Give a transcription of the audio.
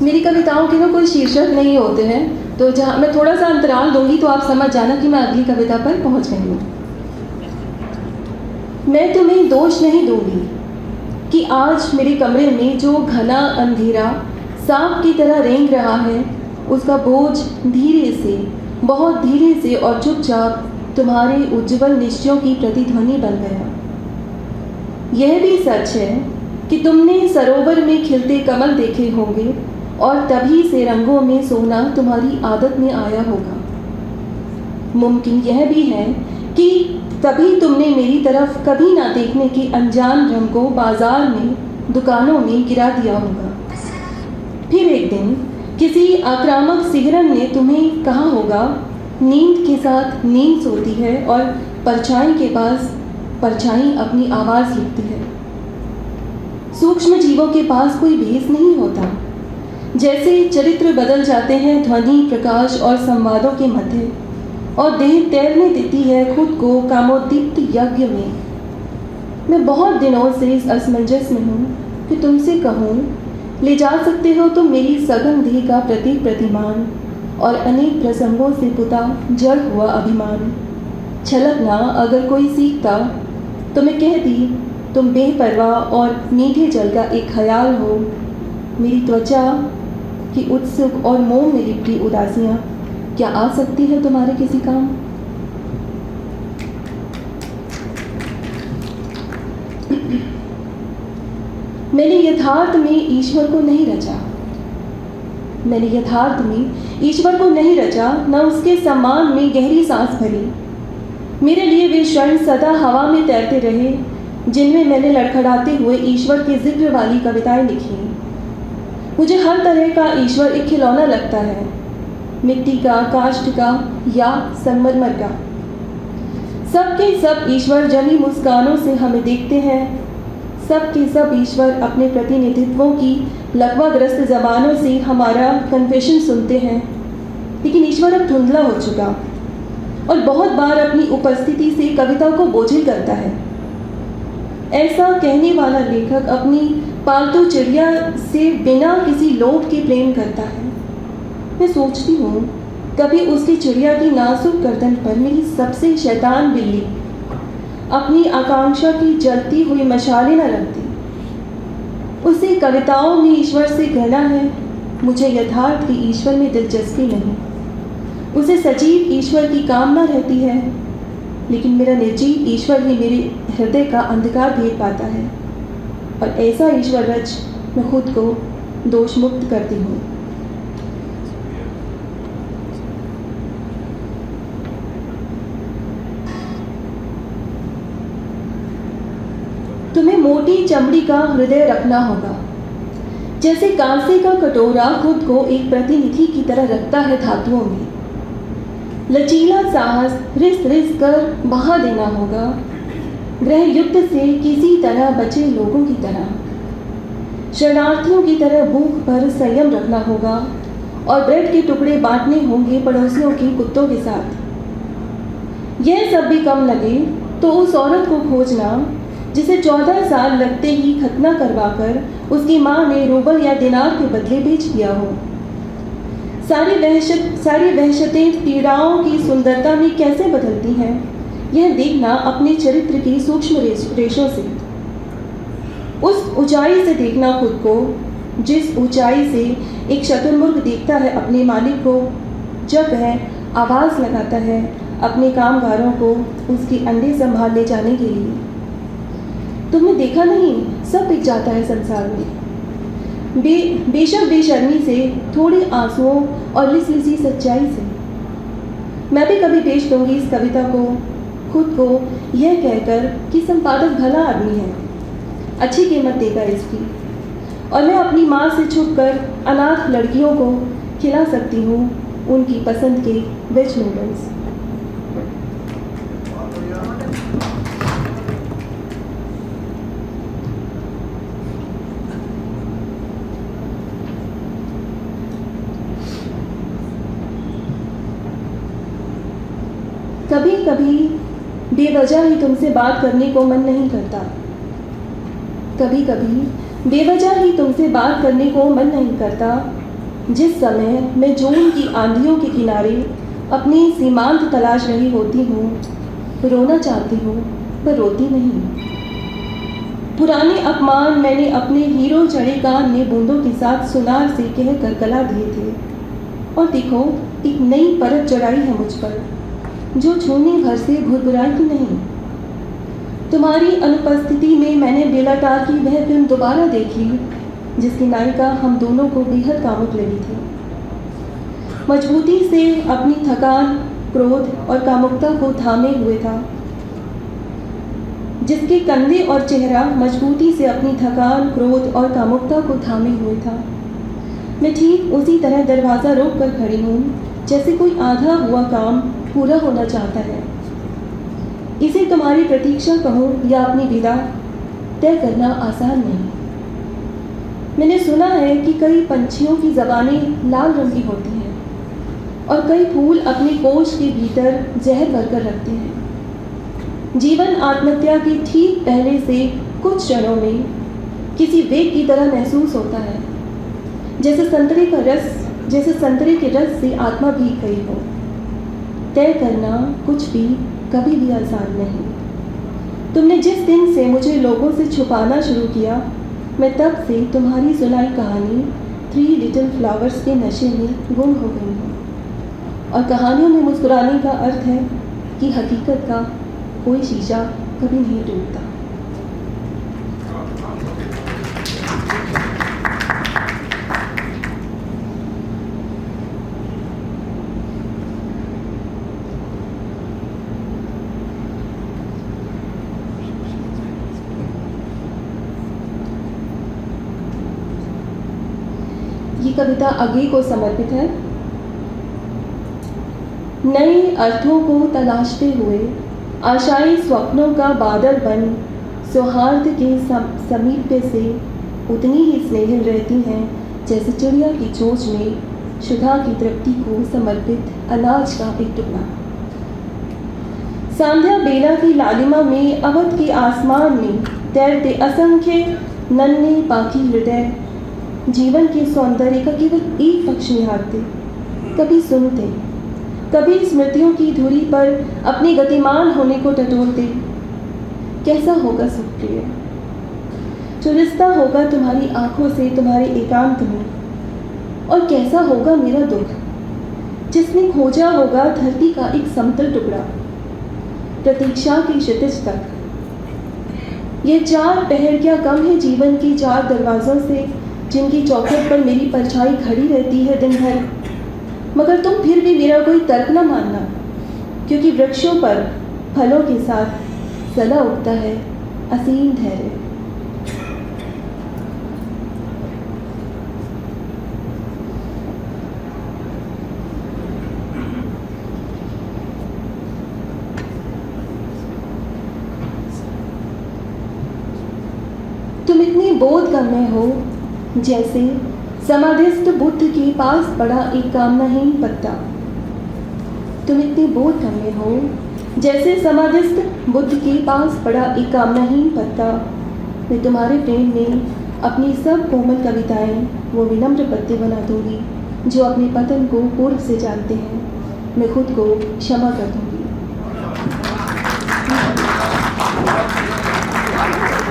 मेरी कविताओं के ना कोई शीर्षक नहीं होते हैं, तो जहाँ मैं थोड़ा सा अंतराल दूंगी तो आप समझ जाना कि मैं अगली कविता पर पहुँच गई हूँ। मैं तुम्हें दोष नहीं दूंगी कि आज मेरे कमरे में जो घना अंधेरा सांप की तरह रेंग रहा है, उसका बोझ धीरे से, बहुत धीरे से और चुपचाप तुम्हारे उज्ज्वल निश्चयों की प्रतिध्वनि बन गया। यह भी सच है कि तुमने सरोवर में खिलते कमल देखे होंगे और तभी से रंगों में सोना तुम्हारी आदत में आया होगा। मुमकिन यह भी है कि तभी तुमने मेरी तरफ कभी ना देखने के अनजान रंग को बाजार में, दुकानों में गिरा दिया होगा। फिर एक दिन किसी आक्रामक सिहरन ने तुम्हें कहा होगा, नींद के साथ नींद सोती है और परछाई के पास परछाई अपनी आवाज़ लिखती है। सूक्ष्म जीवों के पास कोई भेस नहीं होता। जैसे चरित्र बदल जाते हैं ध्वनि, प्रकाश और संवादों के मध्य, और देह तैरने देती है खुद को कामोद्दीप्त यज्ञ में। मैं बहुत दिनों से इस असमंजस में हूँ कि तुमसे कहूँ, ले जा सकते हो तुम मेरी सघन देह का प्रतीक प्रतिमान और अनेक प्रसंगों से पुता जड़ हुआ अभिमान। छलकना अगर कोई सीखता तो मैं कहती, तुम बेपरवाह और मीठे जल का एक ख्याल हो। मेरी त्वचा की उत्सुक और मोम में लिपटी उदासियाँ क्या आ सकती है तुम्हारे किसी काम? मैंने यथार्थ में ईश्वर को नहीं रचा। मैंने यथार्थ में ईश्वर को नहीं रचा, न उसके सम्मान में गहरी सांस भरी। मेरे लिए वे क्षण सदा हवा में तैरते रहे जिनमें मैंने लड़खड़ाते हुए ईश्वर के जिक्र वाली कविताएं लिखी। मुझे हर तरह का ईश्वर एक खिलौना लगता है, मिट्टी का, काष्ठ का या संगमरमर का। सब के सब ईश्वर जमी मुस्कानों से हमें देखते हैं। सब के सब ईश्वर अपने प्रतिनिधित्वों की लकवाग्रस्त जबानों से हमारा कन्फेशन सुनते हैं। लेकिन ईश्वर अब धुंधला हो चुका और बहुत बार अपनी उपस्थिति से कविता को बोझिल करता है। ऐसा कहने वाला लेखक अपनी पालतू चिड़िया से बिना किसी लोभ के प्रेम करता है। मैं सोचती हूँ, कभी उसकी चिड़िया की नाजुक गर्दन पर मेरी सबसे शैतान बिल्ली अपनी आकांक्षा की जलती हुई मशालें न रखती। उसे कविताओं में ईश्वर से घृणा है, मुझे यथार्थ की ईश्वर में दिलचस्पी नहीं। उसे सजीव ईश्वर की कामना रहती है, लेकिन मेरा निर्जीव ईश्वर ही मेरे हृदय का अंधकार भेद पाता है, और ऐसा ईश्वर रच मैं खुद को दोष मुक्त करती हूँ। तुम्हें मोटी चमड़ी का हृदय रखना होगा, जैसे कांसे का कटोरा खुद को एक प्रतिनिधि की तरह रखता है धातुओं में। लचीला साहस रिस रिस कर बहा देना होगा, गृह युद्ध से किसी तरह बचे लोगों की तरह। शरणार्थियों की तरह भूख पर संयम रखना होगा और ब्रेड के टुकड़े बांटने होंगे पड़ोसियों के कुत्तों के साथ। यह सब भी कम लगे तो उस औरत को खोजना जिसे 14 साल लगते ही खतना करवाकर उसकी माँ ने रूबल या दिनार के बदले बेच दिया हो। सारी वहशतें पीड़ाओं की सुंदरता में कैसे बदलती हैं, यह देखना अपने चरित्र की सूक्ष्म रेशों से। उस ऊंचाई से देखना खुद को जिस ऊंचाई से एक शुतुरमुर्ग देखता है अपने मालिक को, जब वह आवाज़ लगाता है अपने कामगारों को उसके अंडे संभालने जाने के लिए। तुमने देखा नहीं, सब बिक जाता है संसार में। बेशक बेशर्मी से, थोड़े आंसुओं और लिसलिसी सच्चाई से। मैं भी कभी बेच दूंगी इस कविता को, खुद को यह कहकर कि संपादक भला आदमी है, अच्छी कीमत देगा इसकी, और मैं अपनी माँ से छुपकर अनाथ लड़कियों को खिला सकती हूँ उनकी पसंद के वेज नूडल्स। कभी कभी बेवजह ही तुमसे बात करने को मन नहीं करता। कभी कभी बेवजह ही तुमसे बात करने को मन नहीं करता, जिस समय मैं जून की आंधियों के किनारे अपनी सीमांत तलाश रही होती हूँ, रोना चाहती हूँ पर रोती नहीं। पुराने अपमान मैंने अपने हीरो चढ़े कान में बूंदों के साथ सुनार से कह कर गला दिए थे, और देखो एक नई परत चढ़ाई है मुझ पर, जो छूने भर से भुरभुराई की नहीं। तुम्हारी अनुपस्थिति में मैंने बेलाटार की वह फिल्म दोबारा देखी, जिसकी नायिका हम दोनों को बेहद कामुक लगी थी। मजबूती से अपनी थकान, क्रोध और कामुकता को थामे हुए था, जिसके कंधे और चेहरा मजबूती से अपनी थकान, क्रोध और कामुकता को थामे हुए था। मैं ठीक उसी तरह दरवाज़ा रोक कर खड़ी हूँ, जैसे कोई आधा हुआ काम पूरा होना चाहता है। इसे तुम्हारी प्रतीक्षा कहूँ या अपनी विदा, तय करना आसान नहीं। मैंने सुना है कि कई पंछियों की ज़बानें लाल रंग की होती हैं और कई फूल अपने कोश के भीतर जहर भरकर रखते हैं। जीवन आत्महत्या के ठीक पहले से कुछ क्षणों में किसी वेग की तरह महसूस होता है, जैसे संतरे के रस से आत्मा भीग गई हो। तय करना कुछ भी कभी भी आसान नहीं। तुमने जिस दिन से मुझे लोगों से छुपाना शुरू किया, मैं तब से तुम्हारी सुनाई कहानी 3 लिटिल फ्लावर्स के नशे में गुम हो गई हूँ। और कहानियों में मुस्कुराने का अर्थ है कि हकीकत का कोई शीशा कभी नहीं टूटता। ये कविता अगे को समर्पित है। नए अर्थों को तलाशते हुए आशाएं स्वप्नों का बादल बन सौहार्द के समीप से उतनी ही स्नेहिल रहती हैं जैसे चिड़िया की चोंच में क्षुधा की तृप्ति को समर्पित अनाज का एक टुकड़ा। सांध्या बेला की लालिमा में अवध के आसमान में तैरते असंख्य नन्हे पाखी हृदय जीवन के सौंदर्य का केवल एक पक्ष निहारते, कभी सुनते, कभी स्मृतियों की धुरी पर अपने गतिमान होने को टटोलते। कैसा होगा सुप्रिय जो रिश्ता होगा तुम्हारी आंखों से तुम्हारे एकांत में, और कैसा होगा मेरा दुख जिसने खोजा होगा धरती का एक समतल टुकड़ा प्रतीक्षा की क्षितिज तक। ये 4 पहर क्या कम है जीवन के 4 दरवाजों से, जिनकी चौखट पर मेरी परछाई खड़ी रहती है दिन भर। मगर तुम फिर भी मेरा कोई तर्क न मानना, क्योंकि वृक्षों पर फलों के साथ सदा उगता है असीम धैर्य। तुम इतनी बोधगम्य हो जैसे समाधिस्थ बुद्ध के पास पड़ा एक कामनाहीन पत्ता। तुम इतने बोधगम्य हो जैसे समाधिस्थ बुद्ध के पास पड़ा एक कामनाहीन पत्ता। मैं तुम्हारे प्रेम में अपनी सब कोमल कविताएं वो विनम्र पत्ते बना दूंगी जो अपने पतन को पूर्व से जानते हैं। मैं खुद को क्षमा कर दूंगी।